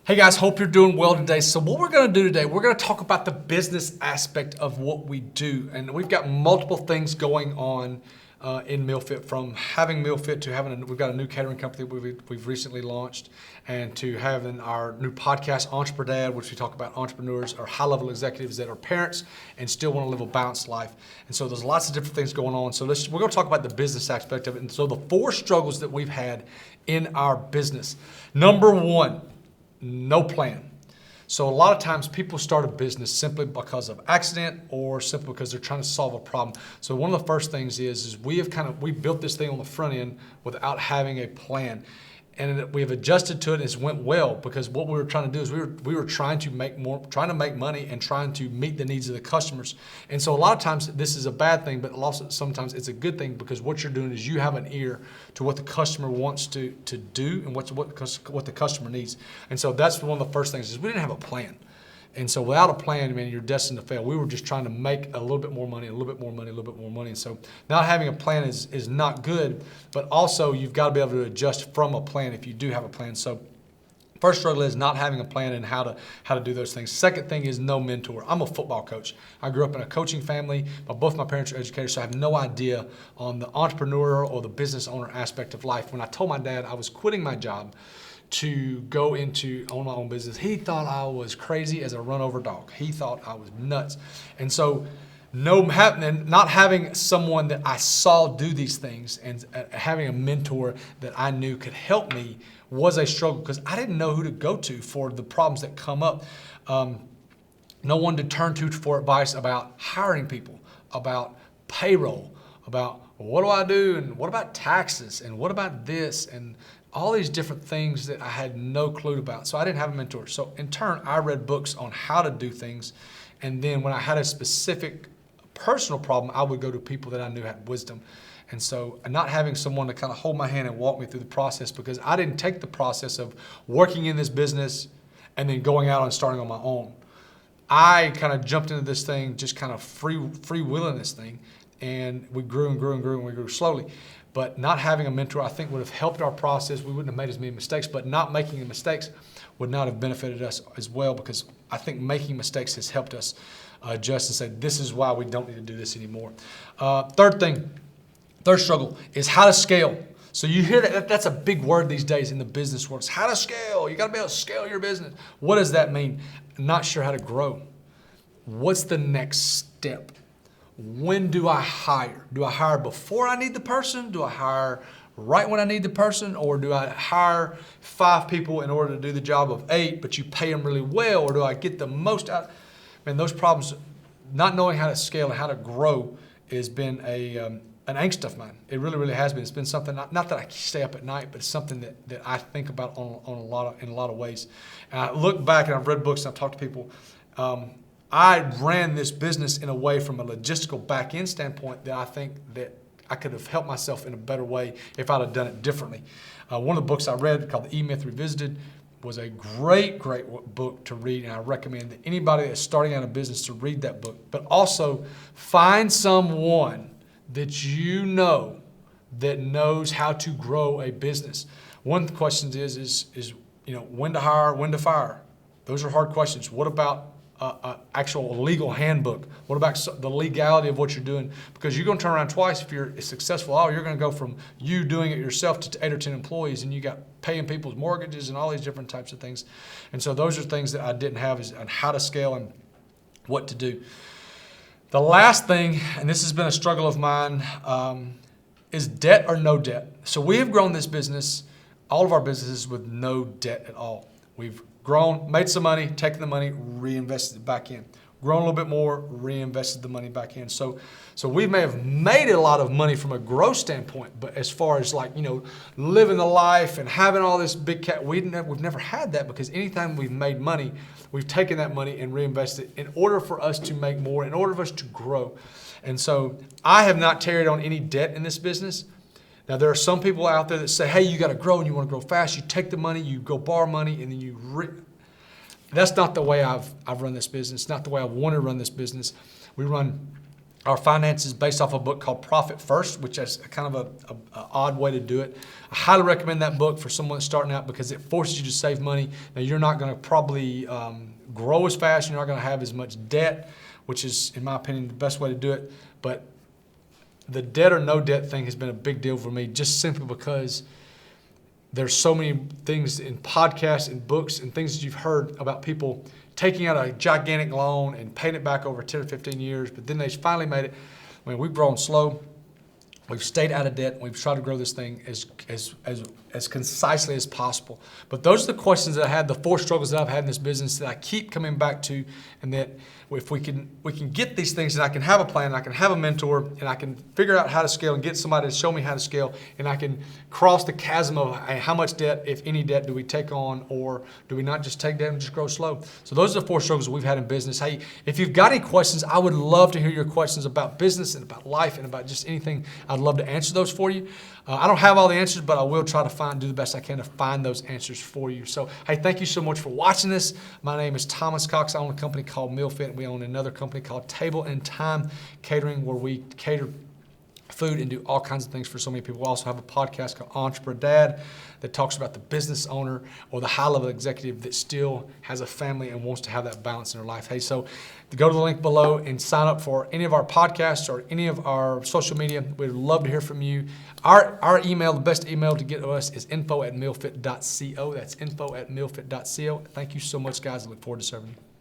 Hey guys, hope you're doing well today. So what we're going to do today, we're going to talk about the business aspect of what we do. And we've got multiple things going on in MealFit, from having MealFit to we've got a new catering company we've recently launched, and to having our new podcast, Entrepreneur, which we talk about entrepreneurs or high-level executives that are parents and still want to live a balanced life. And so there's lots of different things going on. So we're going to talk about the business aspect of it. And so the 4 struggles that we've had in our business. Number 1, no plan. So a lot of times people start a business simply because of accident or simply because they're trying to solve a problem. So one of the first things is we built this thing on the front end without having a plan. And we have adjusted to it, and it's went well, because what we were trying to do is we were trying to make money and trying to meet the needs of the customers. And so a lot of times this is a bad thing, but also sometimes it's a good thing, because what you're doing is you have an ear to what the customer wants to do and what the customer needs. And so that's one of the first things, is we didn't have a plan. And so without a plan, man, you're destined to fail. We were just trying to make a little bit more money, a little bit more money, a little bit more money. And so not having a plan is not good, but also you've got to be able to adjust from a plan if you do have a plan. So first struggle is not having a plan and how to do those things. Second thing is no mentor. I'm a football coach. I grew up in a coaching family, but both my parents are educators, so I have no idea on the entrepreneur or the business owner aspect of life. When I told my dad I was quitting my job to go into own my own business, he thought I was crazy as a run over dog. He thought I was nuts. And so not having someone that I saw do these things and having a mentor that I knew could help me was a struggle, because I didn't know who to go to for the problems that come up. No one to turn to for advice about hiring people, about payroll, about what do I do, and what about taxes, and what about this, and all these different things that I had no clue about. So I didn't have a mentor. So in turn, I read books on how to do things. And then when I had a specific personal problem, I would go to people that I knew had wisdom. And so not having someone to kind of hold my hand and walk me through the process, because I didn't take the process of working in this business and then going out and starting on my own. I kind of jumped into this thing, just kind of free willing this thing. And we grew and grew and grew, and we grew slowly. But not having a mentor, I think, would have helped our process. We wouldn't have made as many mistakes, but not making the mistakes would not have benefited us as well, because I think making mistakes has helped us adjust and say, this is why we don't need to do this anymore. Third struggle is how to scale. So you hear that's a big word these days in the business world. It's how to scale. You got to be able to scale your business. What does that mean? Not sure how to grow. What's the next step? When do I hire? Do I hire before I need the person? Do I hire right when I need the person? Or do I hire 5 people in order to do the job of 8, but you pay them really well? Or do I get the most out? Man, those problems, not knowing how to scale and how to grow, has been an angst of mine. It really, really has been. It's been something, not that I stay up at night, but it's something that I think about in a lot of ways. And I look back, and I've read books, and I've talked to people. I ran this business in a way, from a logistical back-end standpoint, that I think that I could have helped myself in a better way if I'd have done it differently. One of the books I read, called The E-Myth Revisited, was a great book to read, and I recommend that anybody that's starting out a business to read that book. But also find someone that you know that knows how to grow a business. One of the questions is when to hire, when to fire. Those are hard questions. What about actual legal handbook? What about the legality of what you're doing? Because you're going to turn around twice if you're successful. You're going to go from you doing it yourself to 8 or 10 employees, and you got paying people's mortgages and all these different types of things. And so those are things that I didn't have, is on how to scale and what to do. The last thing, and this has been a struggle of mine, is debt or no debt. So we have grown this business, all of our businesses, with no debt at all. We've grown, made some money, taken the money, reinvested it back in. Grown a little bit more, reinvested the money back in. So we may have made a lot of money from a growth standpoint, but as far as living the life and having all this big we've never had that, because anytime we've made money, we've taken that money and reinvested it in order for us to make more, in order for us to grow. And so I have not carried on any debt in this business. Now, there are some people out there that say, hey, you got to grow and you want to grow fast. You take the money, you go borrow money, and then that's not the way I've run this business. It's not the way I want to run this business. We run our finances based off a book called Profit First, which is kind of a odd way to do it. I highly recommend that book for someone starting out because it forces you to save money. Now, you're not going to probably grow as fast. You're not going to have as much debt, which is, in my opinion, the best way to do it. But the debt or no debt thing has been a big deal for me, just simply because there's so many things in podcasts and books and things that you've heard about people taking out a gigantic loan and paying it back over 10 or 15 years, but then they finally made it. I mean, we've grown slow. We've stayed out of debt. We've tried to grow this thing as concisely as possible. But those are the questions that I had, the 4 struggles that I've had in this business that I keep coming back to, and that if we can get these things, and I can have a plan, and I can have a mentor, and I can figure out how to scale and get somebody to show me how to scale, and I can cross the chasm of how much debt, if any debt, do we take on, or do we not just take debt and just grow slow? So those are the 4 struggles that we've had in business. Hey, if you've got any questions, I would love to hear your questions about business and about life and about just anything. I'd love to answer those for you. I don't have all the answers, but I will try to do the best I can to find those answers for you. So, hey, thank you so much for watching this. My name is Thomas Cox. I own a company called MealFit. We own another company called Table and Time Catering, where we cater food and do all kinds of things for so many people. We also have a podcast called Entrepreneur Dad that talks about the business owner or the high-level executive that still has a family and wants to have that balance in their life. Hey, so go to the link below and sign up for any of our podcasts or any of our social media. We'd love to hear from you. Our email, the best email to get to us is info@mealfit.co. That's info@mealfit.co. Thank you so much, guys. I look forward to serving you.